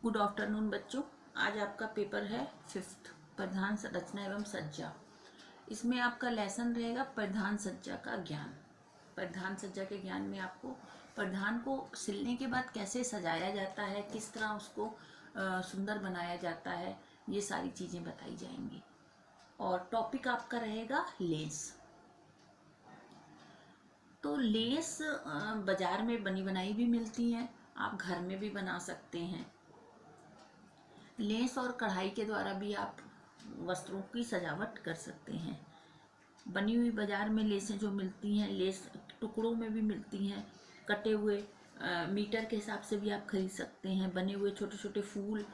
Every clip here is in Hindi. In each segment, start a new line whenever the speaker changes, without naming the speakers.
गुड आफ्टरनून बच्चों। आज आपका पेपर है 5th परिधान संरचना एवं सज्जा। इसमें आपका लेसन रहेगा परिधान सज्जा का ज्ञान। परिधान सज्जा के ज्ञान में आपको परिधान को सिलने के बाद कैसे सजाया जाता है, किस तरह उसको सुंदर बनाया जाता है, ये सारी चीज़ें बताई जाएंगी। और टॉपिक आपका रहेगा लेस। तो लेस बाजार में बनी बनाई भी मिलती हैं, आप घर में भी बना सकते हैं। लेस और कढ़ाई के द्वारा भी आप वस्त्रों की सजावट कर सकते हैं। बनी हुई बाजार में लेसें जो मिलती हैं, लेस टुकड़ों में भी मिलती हैं, कटे हुए मीटर के हिसाब से भी आप खरीद सकते हैं। बने हुए छोटे छोटे फूल,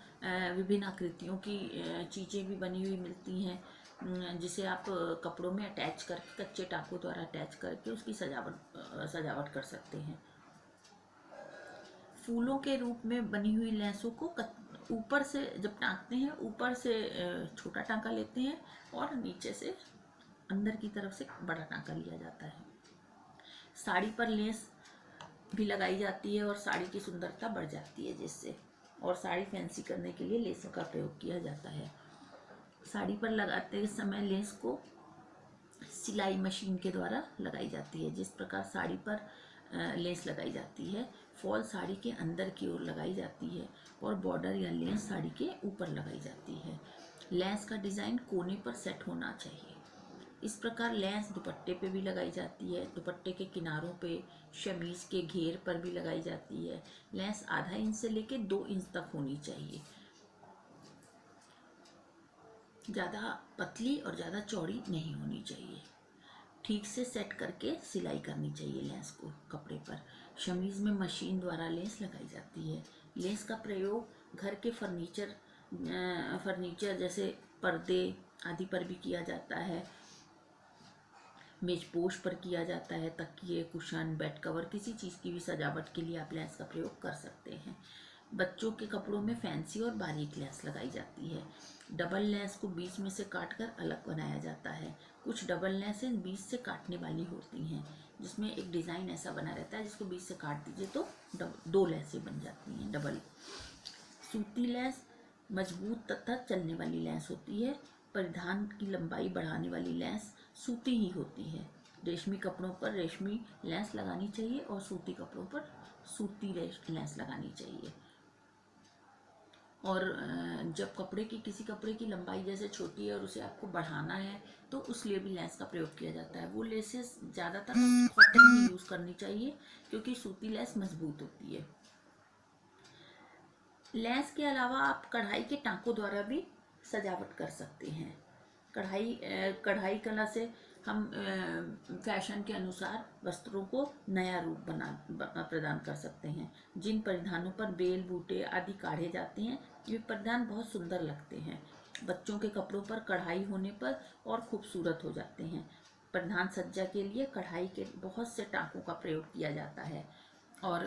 विभिन्न आकृतियों की चीज़ें भी बनी हुई मिलती हैं, जिसे आप कपड़ों में अटैच करके, कच्चे टाकों द्वारा अटैच करके उसकी सजावट कर सकते हैं। फूलों के रूप में बनी हुई लेसों को ऊपर से जब टाँकते हैं, ऊपर से छोटा टाँका लेते हैं और नीचे से अंदर की तरफ से बड़ा टाँका लिया जाता है। साड़ी पर लेस भी लगाई जाती है और साड़ी की सुंदरता बढ़ जाती है जिससे, और साड़ी फैंसी करने के लिए लेसों का प्रयोग किया जाता है। साड़ी पर लगाते समय लेस को सिलाई मशीन के द्वारा लगाई जाती है। जिस प्रकार साड़ी पर लेस लगाई जाती है, फॉल साड़ी के अंदर की ओर लगाई जाती है और बॉर्डर या लेस साड़ी के ऊपर लगाई जाती है। लेस का डिज़ाइन कोने पर सेट होना चाहिए। इस प्रकार लेस दुपट्टे पे भी लगाई जाती है, दुपट्टे के किनारों पे, शमीज के घेर पर भी लगाई जाती है। लेस आधा इंच से लेकर 2 इंच तक होनी चाहिए। ज़्यादा पतली और ज़्यादा चौड़ी नहीं होनी चाहिए। ठीक से सेट करके सिलाई करनी चाहिए लेस को कपड़े पर। शमीज में मशीन द्वारा लेस लगाई जाती है। लेस का प्रयोग घर के फर्नीचर जैसे पर्दे आदि पर भी किया जाता है। मेजपोश पर किया जाता है। तकिए, कुशन, बेड कवर, किसी चीज़ की भी सजावट के लिए आप लेस का प्रयोग कर सकते हैं। बच्चों के कपड़ों में फैंसी और बारीक लेस लगाई जाती है। डबल लेस को बीच में से काटकर अलग बनाया जाता है। कुछ डबल लेसें बीच से काटने वाली होती हैं, जिसमें एक डिज़ाइन ऐसा बना रहता है जिसको बीच से काट दीजिए तो 2 लेसें बन जाती हैं, डबल। सूती लेस मजबूत तथा चलने वाली लेस होती है। परिधान की लंबाई बढ़ाने वाली लेस सूती ही होती है। रेशमी कपड़ों पर रेशमी लेस लगानी चाहिए और सूती कपड़ों पर सूती लेस लगानी चाहिए। और जब किसी कपड़े की लंबाई जैसे छोटी है और उसे आपको बढ़ाना है, तो उस लिए भी लेस का प्रयोग किया जाता है। वो लेसेस ज़्यादातर कॉटन ही यूज़ करनी चाहिए, क्योंकि सूती लेस मजबूत होती है। लेस के अलावा आप कढ़ाई के टाँकों द्वारा भी सजावट कर सकते हैं। कढ़ाई कला से हम फैशन के अनुसार वस्त्रों को नया रूप प्रदान कर सकते हैं। जिन परिधानों पर बेल बूटे आदि काढ़े जाते हैं, ये परिधान बहुत सुंदर लगते हैं। बच्चों के कपड़ों पर कढ़ाई होने पर और खूबसूरत हो जाते हैं। परिधान सज्जा के लिए कढ़ाई के बहुत से टाँकों का प्रयोग किया जाता है और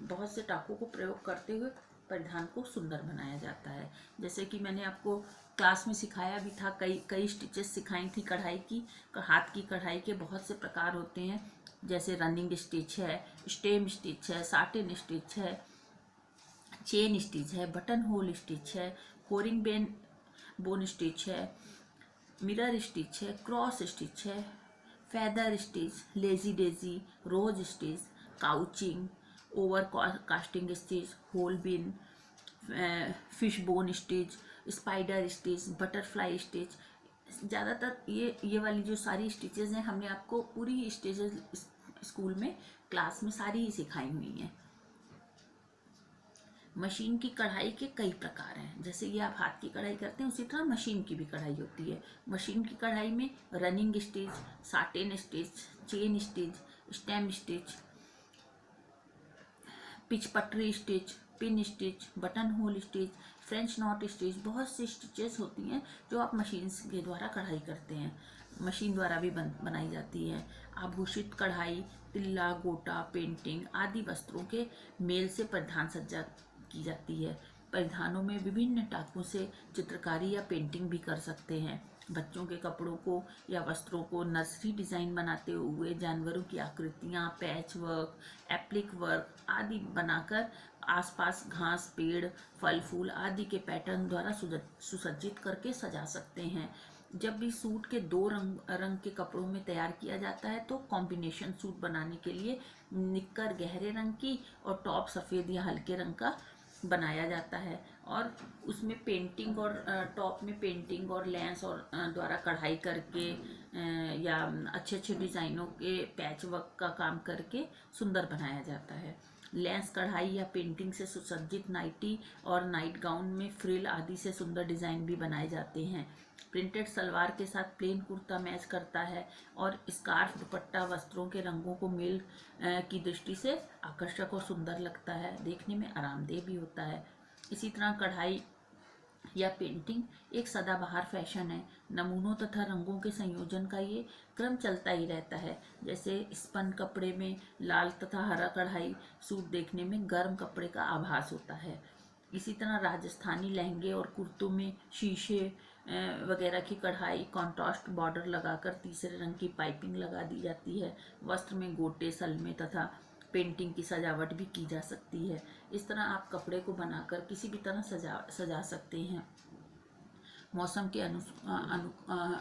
बहुत से टाँकों को प्रयोग करते हुए परिधान को सुंदर बनाया जाता है। जैसे कि मैंने आपको क्लास में सिखाया भी था, कई स्टिचेस सिखाई थी कढ़ाई की। हाथ की कढ़ाई के बहुत से प्रकार होते हैं, जैसे रनिंग स्टिच है, स्टेम स्टिच है, साटिन स्टिच है, चेन स्टिच है, बटन होल स्टिच है, होरिंग बोन स्टिच है, मिरर स्टिच है, क्रॉस स्टिच है, feather stitch, lazy daisy, rose stitch, couching, overcasting stitch, Holbein, fishbone stitch, spider stitch, butterfly stitch. ज़्यादातर ये वाली जो सारी स्टिचेस हैं, हमने आपको पूरी स्टिचेस स्कूल में क्लास में सारी ही सिखाई हुई हैं। मशीन की कढ़ाई के कई प्रकार हैं। जैसे ये आप हाथ की कढ़ाई करते हैं, उसी तरह मशीन की भी कढ़ाई होती है। मशीन की कढ़ाई में running stitch, satin stitch, chain stitch, stem stitch, पिच पटरी stitch, pin stitch, buttonhole stitch, French knot stitch, बहुत सी स्टिचेस होती हैं जो आप मशीन के द्वारा कढ़ाई करते हैं। मशीन द्वारा भी बनाई जाती है। आभूषित कढ़ाई, तिल्ला, गोटा, पेंटिंग आदि वस्त्रों के मेल से परिधान सज्जा की जाती है। परिधानों में विभिन्न टाकों से चित्रकारी या पेंटिंग भी कर सकते हैं। बच्चों के कपड़ों को या वस्त्रों को नर्सरी डिज़ाइन बनाते हुए जानवरों की आकृतियाँ, पैच वर्क, एप्लिक वर्क आदि बनाकर आसपास घास, पेड़, फल फूल आदि के पैटर्न द्वारा सुसज्जित करके सजा सकते हैं। जब भी सूट के दो रंग के कपड़ों में तैयार किया जाता है तो कॉम्बिनेशन सूट बनाने के लिए निक्कर गहरे रंग की और टॉप सफ़ेद या हल्के रंग का बनाया जाता है, और उसमें पेंटिंग और टॉप में पेंटिंग और लेंस और द्वारा कढ़ाई करके या अच्छे अच्छे डिज़ाइनों के पैच वर्क का काम करके सुंदर बनाया जाता है। लेंस कढ़ाई या पेंटिंग से सुसज्जित नाइटी और नाइट गाउन में फ्रिल आदि से सुंदर डिज़ाइन भी बनाए जाते हैं। प्रिंटेड सलवार के साथ प्लेन कुर्ता मैच करता है और स्कार्फ दुपट्टा वस्त्रों के रंगों को मेल की दृष्टि से आकर्षक और सुंदर लगता है, देखने में आरामदेह भी होता है। इसी तरह कढ़ाई या पेंटिंग एक सदाबहार फैशन है। नमूनों तथा रंगों के संयोजन का ये क्रम चलता ही रहता है। जैसे स्पन कपड़े में लाल तथा हरा कढ़ाई सूट देखने में गर्म कपड़े का आभास होता है। इसी तरह राजस्थानी लहंगे और कुर्तों में शीशे वगैरह की कढ़ाई कॉन्ट्रास्ट बॉर्डर लगाकर तीसरे रंग की पाइपिंग लगा दी जाती है। वस्त्र में गोटे, सलमे तथा पेंटिंग की सजावट भी की जा सकती है। इस तरह आप कपड़े को बनाकर किसी भी तरह सजा सकते हैं। मौसम के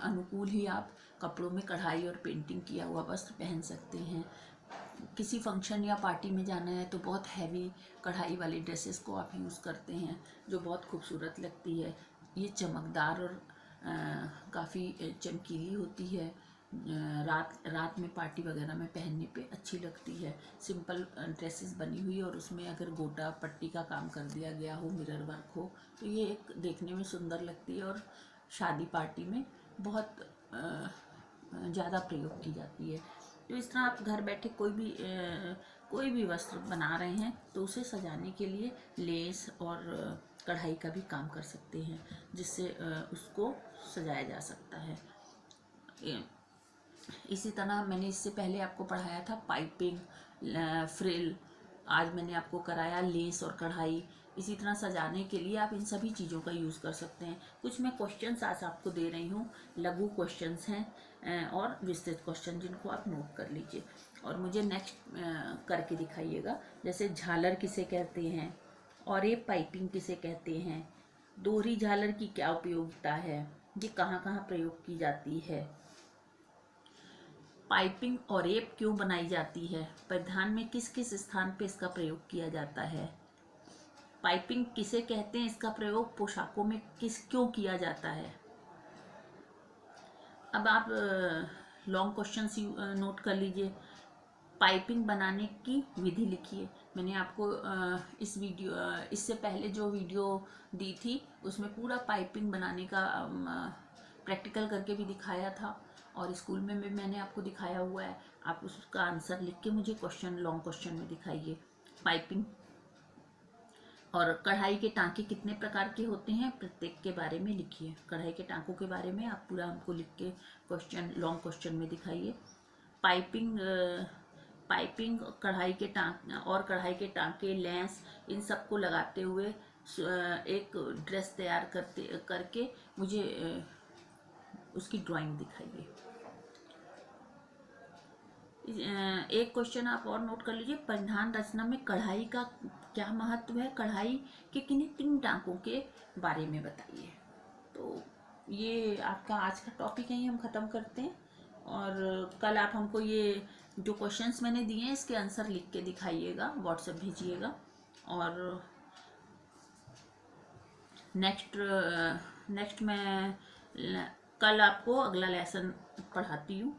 अनुकूल ही आप कपड़ों में कढ़ाई और पेंटिंग किया हुआ वस्त्र पहन सकते हैं। किसी फंक्शन या पार्टी में जाना है तो बहुत हैवी कढ़ाई वाली ड्रेसेस को आप यूज़ करते हैं जो बहुत खूबसूरत लगती है। ये चमकदार और काफ़ी चमकीली होती है। रात में पार्टी वगैरह में पहनने पे अच्छी लगती है। सिंपल ड्रेसेस बनी हुई और उसमें अगर गोटा पट्टी का काम कर दिया गया हो, मिरर वर्क हो, तो ये एक देखने में सुंदर लगती है और शादी पार्टी में बहुत ज़्यादा प्रयोग की जाती है। तो इस तरह आप घर बैठे कोई भी वस्त्र बना रहे हैं तो उसे सजाने के लिए लेस और कढ़ाई का भी काम कर सकते हैं, जिससे उसको सजाया जा सकता है। इसी तरह मैंने इससे पहले आपको पढ़ाया था पाइपिंग, फ्रिल, आज मैंने आपको कराया लेस और कढ़ाई। इसी तरह सजाने के लिए आप इन सभी चीज़ों का यूज़ कर सकते हैं। कुछ मैं क्वेश्चंस आज आपको दे रही हूँ, लघु क्वेश्चंस हैं और विस्तृत क्वेश्चन, जिनको आप नोट कर लीजिए और मुझे नेक्स्ट करके दिखाइएगा। जैसे झालर किसे कहते हैं और ये पाइपिंग किसे कहते हैं, दोहरी झालर की क्या उपयोगिता है, ये कहाँ कहाँ प्रयोग की जाती है, पाइपिंग और एप क्यों बनाई जाती है, परिधान में किस किस स्थान पर इसका प्रयोग किया जाता है, पाइपिंग किसे कहते हैं, इसका प्रयोग पोशाकों में क्यों किया जाता है। अब आप लॉन्ग क्वेश्चंस नोट कर लीजिए। पाइपिंग बनाने की विधि लिखिए। मैंने आपको इससे पहले जो वीडियो दी थी उसमें पूरा पाइपिंग बनाने का प्रैक्टिकल करके भी दिखाया था और स्कूल में भी मैंने आपको दिखाया हुआ है। आप उसका आंसर लिख के मुझे लॉन्ग क्वेश्चन में दिखाइए। पाइपिंग और कढ़ाई के टांके कितने प्रकार के होते हैं, प्रत्येक के बारे में लिखिए। कढ़ाई के टांकों के बारे में आप पूरा हमको लिख के लॉन्ग क्वेश्चन में दिखाइए। पाइपिंग कढ़ाई के टांके, लेंस, इन सब को लगाते हुए एक ड्रेस तैयार करके मुझे उसकी ड्राइंग दिखाइए। एक क्वेश्चन आप और नोट कर लीजिए। परिधान रचना में कढ़ाई का क्या महत्व है, कढ़ाई के किन्हीं 3 टांकों के बारे में बताइए। तो ये आपका आज का टॉपिक है, हम ख़त्म करते हैं और कल आप हमको ये जो क्वेश्चंस मैंने दिए हैं इसके आंसर लिख के दिखाइएगा, व्हाट्सएप भेजिएगा और नेक्स्ट मैं कल आपको अगला लेसन पढ़ाती हूँ।